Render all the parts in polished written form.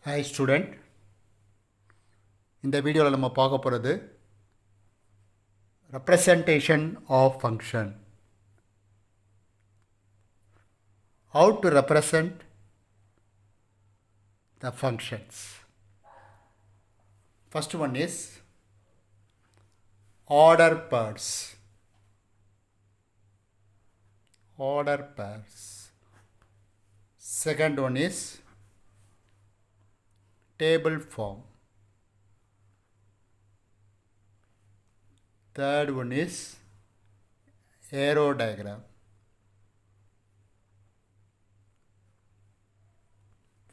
Hi student, இந்த வீடியோவில் நம்ம பார்க்க போகிறது representation of function. How to represent the functions. First one is order pairs. Order pairs. Second one is table form. Third one is arrow diagram.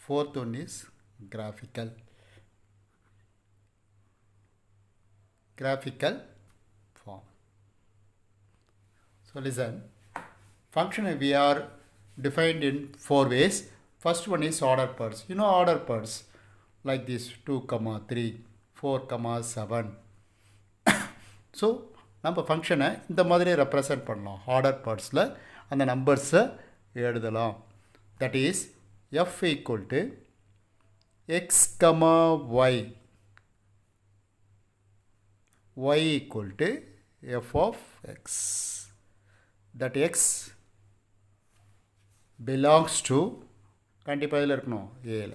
Fourth one is graphical form. So listen, function we are defined in four ways. First one is order pairs. You know order pairs like this 2, 3, 4, 7. So நம்ம ஃபங்க்ஷனை இந்த மாதிரி represent பண்ணலாம். Order பார்ட்ஸில் அந்த நம்பர்ஸை எழுதலாம். That is f equal to x comma y, y equal to f of x. That x belongs to கண்டிப்பாக இதில் இருக்கணும் ஏல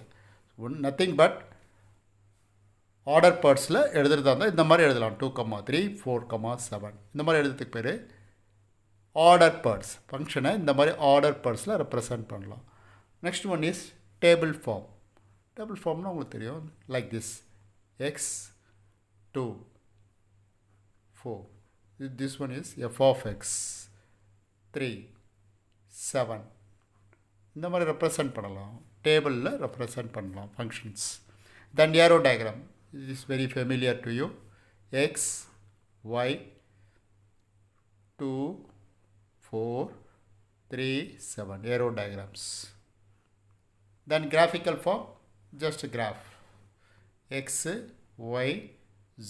நத்திங் பட் ஆர்டர் பார்ட்ஸில் எழுதுறதா இருந்தால் இந்த மாதிரி எழுதலாம். 2, 3, 4, 7 இந்த மாதிரி எழுதுறதுக்கு பேர் ஆர்டர் பார்ட்ஸ். ஃபங்க்ஷனை இந்த மாதிரி ஆர்டர் பார்ட்ஸில் ரெப்ரசன்ட் பண்ணலாம். Next one is table form. Table ஃபார்ம்னால் உங்களுக்கு தெரியும் like this x 2 4. This one is f of x 3 7. இந்த மாதிரி ரெப்ரசன்ட் பண்ணலாம். டேபிளில் ரெப்ரசன்ட் பண்ணலாம் functions. Then arrow diagram. This is very familiar to you. X, Y, 2, 4, 3, 7. Arrow diagrams. Then graphical form, just a graph. X, Y,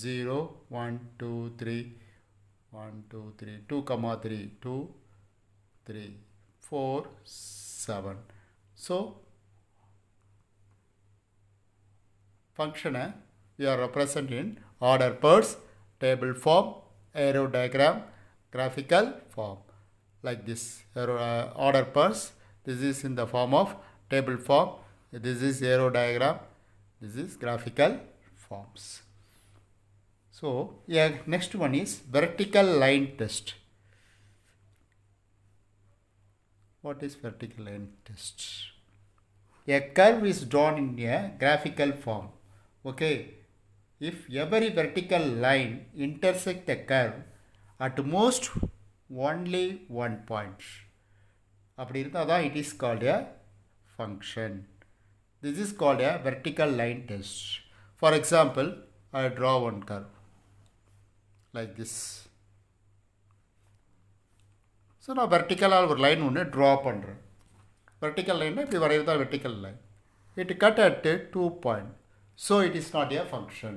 0, 1, 2, 3, 1, 2, 3, 2, 3, 2, 3, 4, 7. So, function we are representing in order pairs, table form, arrow diagram, graphical form. Like this order pairs, this is in the form of table form, this is arrow diagram, this is graphical forms. So yeah, next one is vertical line test. What is vertical line test? A curve is drawn in a graphical form. Okay, if every vertical line intersect the curve at most only one point, அப்படி இருந்தால் தான் it is called a function. This is called a vertical line test. For example, I draw one curve like this. So நான் வெர்டிக்கலாக ஒரு line ஒன்று draw பண்ணுறேன். Vertical லைன்னா இப்படி வரைகிறது தான் vertical line. It cut at 2 point. So it is not a function.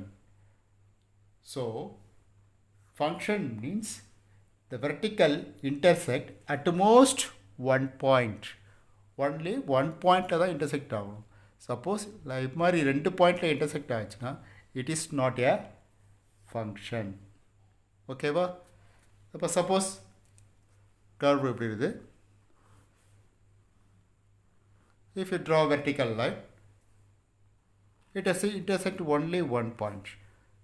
So function means the vertical intersect at most one point. Only one point தான் intersect ஆகும். Suppose இது மாதிரி 2 பாயிண்டில் intersect ஆச்சுன்னா it is not a function. ஓகேவா? அப்போ suppose curve எப்படி இருக்குது? If you draw vertical line, it has to intersect only one point.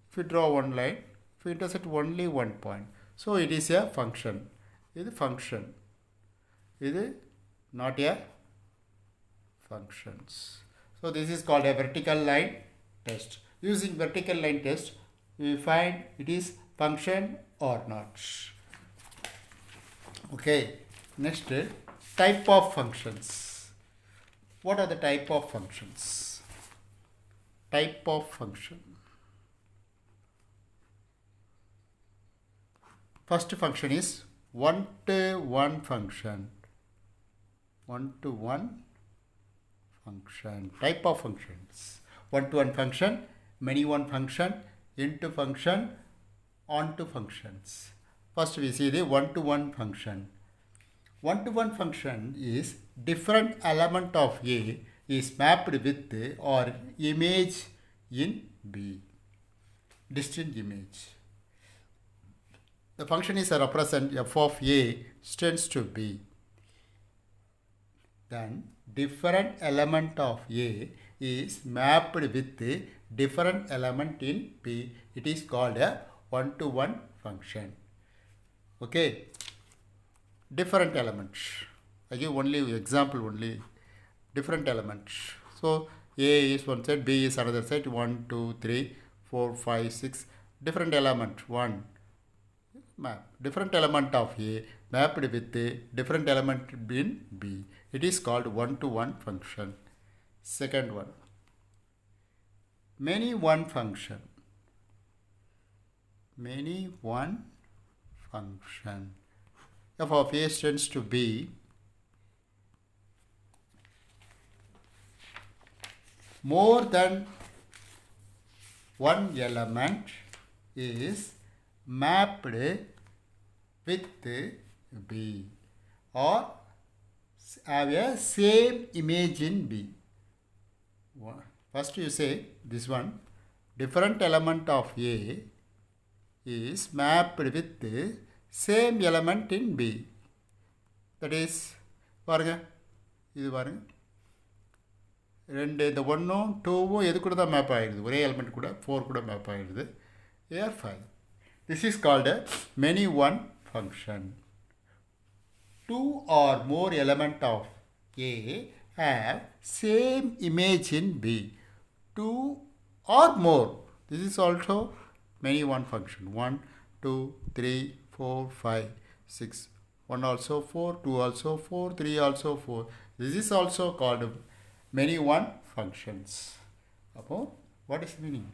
If you draw one line, if you intersect only one point, so it is a function. This is function. This is not a functions. So this is called a vertical line test. Using vertical line test, we find it is function or not. Okay. Next, type of functions. What are the type of functions? Type of function. First function is one-to-one function. One-to-one function. Type of functions. One-to-one function, many-one function, into function, onto functions. First we see the one-to-one function. One-to-one function is different element of A is mapped with or image in B. Distinct image. The function is a represent f of A extends to B. Then different element of A is mapped with different element in B. It is called a one-to-one function. Okay. Different elements. I give only example only. Different elements. So A is one side, B is another side. 1, 2, 3, 4, 5, 6. Different element. 1. Map. Different element of A mapped with different element in B. It is called one-to-one function. Second one. Many one function. Many one function. F of A tends to B. More than one element is mapped with B or have a same image in B. First you say this one, different element of A is mapped with same element in B. That is, பாருங்க இது பாருங்க ரெண்டு இந்த 1ம் 2ம் எது கூட தான் map ஆகிடுது, ஒரே எலிமெண்ட் கூட 4 கூட மேப் ஆகிடுது. AR 5. This is called a many one function. 2 or more element of A have same image in B. 2 or more. This is also many one function. 1, 2, 3, 4, 5, 6. 1 also 4, 2 also 4, 3 also 4. This is also called many one functions. What is meaning?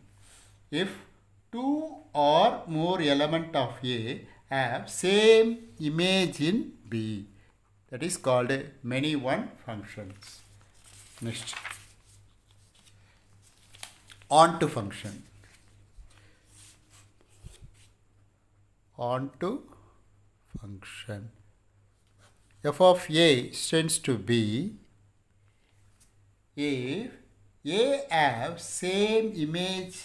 If 2 or more element of A have same image in B, that is called many one functions. Next, onto function. Onto function. F of A tends to B if A have same image,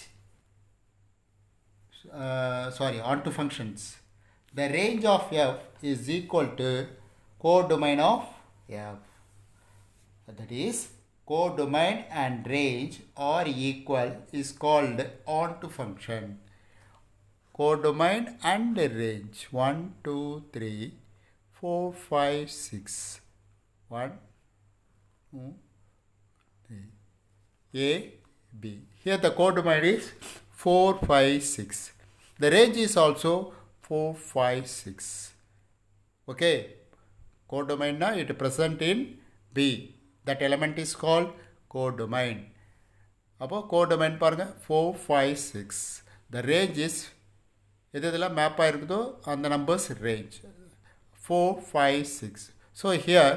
onto functions. The range of F is equal to codomain of F. That is, codomain and range are equal is called onto function. Codomain and range 1, 2, 3, 4, 5, 6. 1, 2, 3. A, B. Here the codomain is 4, 5, 6. The range is also 4, 5, 6. Okay. Codomain now it present in B. That element is called codomain. அப்போ codomain பாருங்க 4, 5, 6. The range is எது எதெல்லாம் map ஆகிருக்குதோ அந்த numbers range 4, 5, 6. So here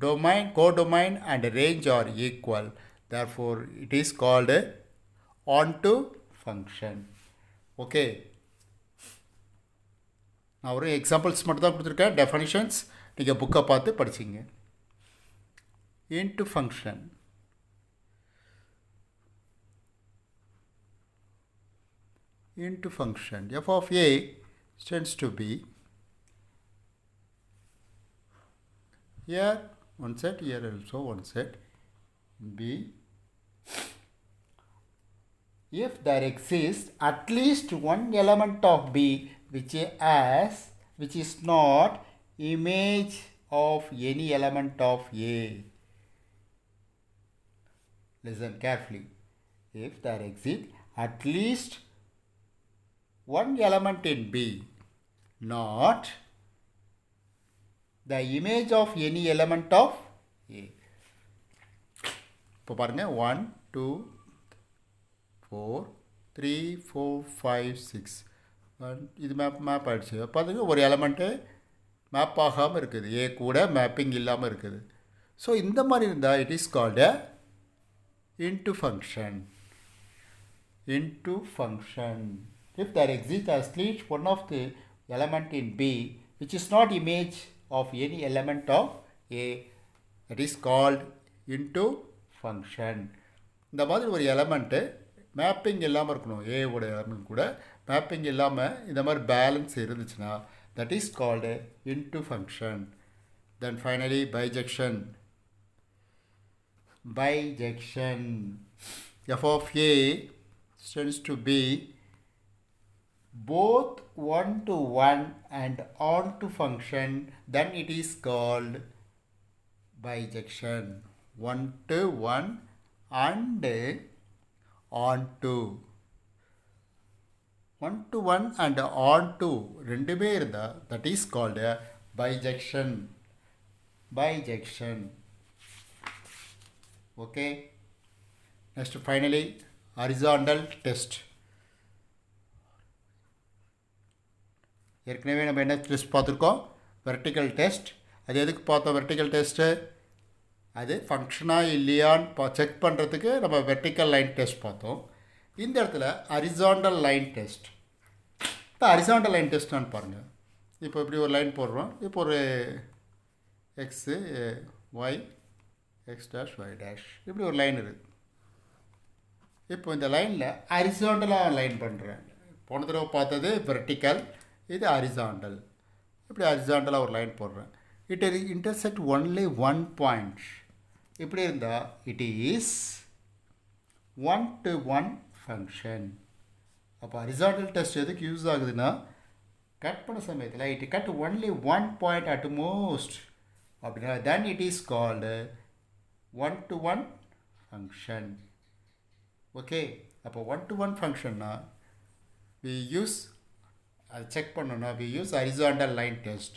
domain, codomain and range are equal. Therefore it is called onto function. Okay. நான் ஒரு examples மட்டும் தான் கொடுத்துருக்கேன். டெஃபனிஷன்ஸ் நீங்கள் புக்கை பார்த்து படிச்சிங்க. Into function. Into function. F of A tends to be here one set, here also one set. B. If there exists at least one element of B which is not image of any element of A. Listen carefully. If there exists at least one element in B, not the image of any element of A. இப்போ பாருங்க 1, 2, 4, 3, 4, 5, 6. இது map ஆகிடுச்சு. பார்த்துங்க ஒரு element map ஆகாமல் இருக்குது, ஏ கூட mapping இல்லாமல் இருக்குது. ஸோ இந்த மாதிரி இருந்தால் it is called into function. Into function. If there exists at least one of the element in B which is not image of any element of A, that is called into function. இந்த மாதிரி ஒரு element mapping இல்லாமல் இருக்கணும். ஏவோட element கூட mapping இல்லாமல் இந்த மாதிரி பேலன்ஸ் இருந்துச்சுன்னா that is called into function. Then finally bijection. F of a tends to be both one to one and on to function, then it is called bijection. One to one and on to. One to one and on to ரெண்டுமே இருந்தால் that is called bijection. Okay. Next finally horizontal test. ஏற்கனவே நம்ம என்ன test பார்த்துருக்கோம்? Vertical test. அது எதுக்கு பார்த்தோம் vertical test? அது ஃபங்க்ஷனாக இல்லையான்னு செக் பண்ணுறதுக்கு நம்ம வெர்டிக்கல் லைன் டெஸ்ட் பார்த்தோம். இந்த இடத்துல ஹரிசாண்டல் லைன் டெஸ்ட். இப்போ ஹரிசாண்டல் லைன் டெஸ்ட்டான்னு பாருங்கள். இப்போ இப்படி ஒரு லைன் போடுறோம். இப்போ ஒரு x y x dash y dash இப்படி ஒரு லைன் இருக்குது. இப்போ இந்த லைனில் ஹரிசாண்டலாக லைன் பண்ணுறேன். போன தடவை பார்த்தது வெர்டிக்கல், இது ஹரிசாண்டல். இப்படி ஹரிசாண்டலாக ஒரு லைன் போடுறேன். It intersect only one point. இப்படி இருந்தால் it is one to one function. அப்போ ஹரிசாண்டல் டெஸ்ட் எதுக்கு யூஸ் ஆகுதுன்னா கட் பண்ண சமயத்தில் it cut only one point at most அப்படின்னா then it is called one to one function. Okay. அப்போ one to one ஃபங்க்ஷன்னா வி யூஸ் அது check பண்ணோன்னா we use horizontal line test.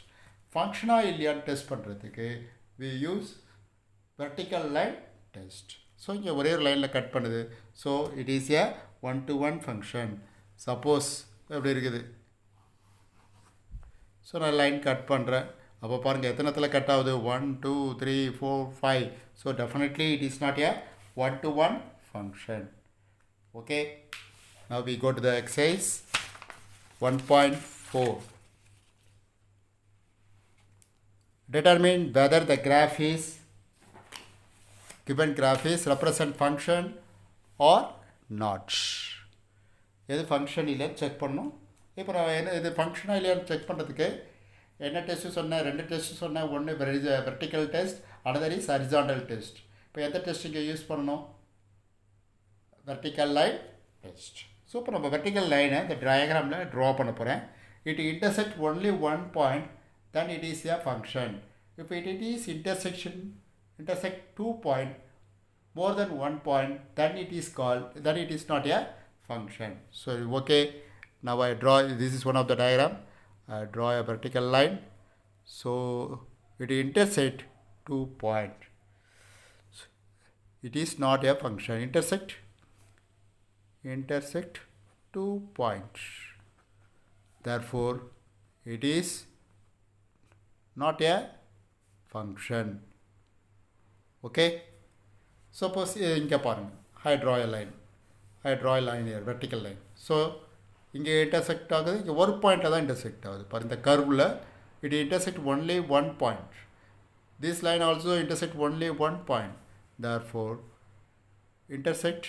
ஃபங்க்ஷனாக இல்லையான்னு டெஸ்ட் பண்ணுறதுக்கு we use vertical line test. So இங்கே ஒரே ஒரு லைனில் கட் பண்ணுது. So it is a one to one function. Suppose எப்படி இருக்குது. ஸோ நான் லைன் கட் பண்ணுறேன். அப்போ பாருங்கள் எத்தனை இடத்துல கட் ஆகுது. 1 2 3 4 5. So definitely it is not a one to one function. Okay. Now we go to the exercise 1.4. Determine whether the graph is given graph is represent function or not. எது function இல்லைன்னு check பண்ணணும். இப்போ நான் என்ன இது ஃபங்க்ஷனாக இல்லையான்னு check பண்ணுறதுக்கு என்ன டெஸ்ட்டு சொன்னேன்? 2 டெஸ்ட்டு சொன்னேன். ஒன்று vertical test, another is horizontal test. இப்போ எந்த டெஸ்ட் இங்கே யூஸ் பண்ணணும்? Vertical line test. ஸோ இப்போ நம்ம வெர்டிக்கல் லைனை இந்த டயக்ராமில் ட்ரா பண்ண போகிறேன். It intersect only one point then it is a function. If it is intersect 2 point more than 1 point, then it is not a function. So okay, now I draw, this is one of the diagram. I draw a vertical line. So it intersect 2 point. So it is not a function. Intersect 2 points. Therefore it is not a function. Okay. Suppose inga parunga I draw a line here, vertical line. So inga intersect agudhu, inga one point la intersect agudhu. Par indha curve la it intersect only one point. This line also intersect only one point. Therefore intersect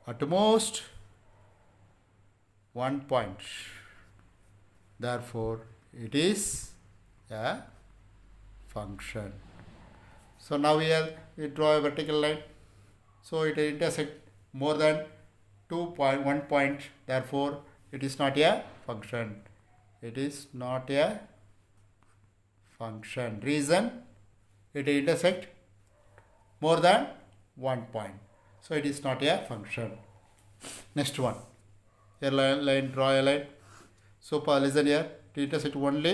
at most one point. Therefore it is a function. So now here we draw a vertical line. So it intersect more than 1 point. Therefore it is not a function. It is not a function. Reason, it intersect more than 1 point. So it is not a function. Next one. Here line, draw a line. So listen here. To intersect only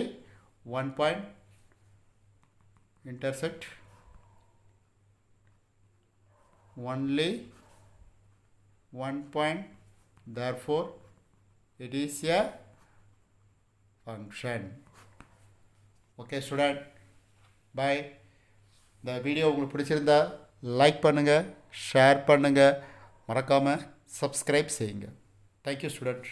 1 point. Intersect only 1 point. Therefore it is a function. Okay student, bye. இந்த video உங்களுக்கு பிடிச்சிருந்தா like பண்ணுங்கள், share பண்ணுங்கள், மறக்காமல் subscribe செய்யுங்க. Thank you student.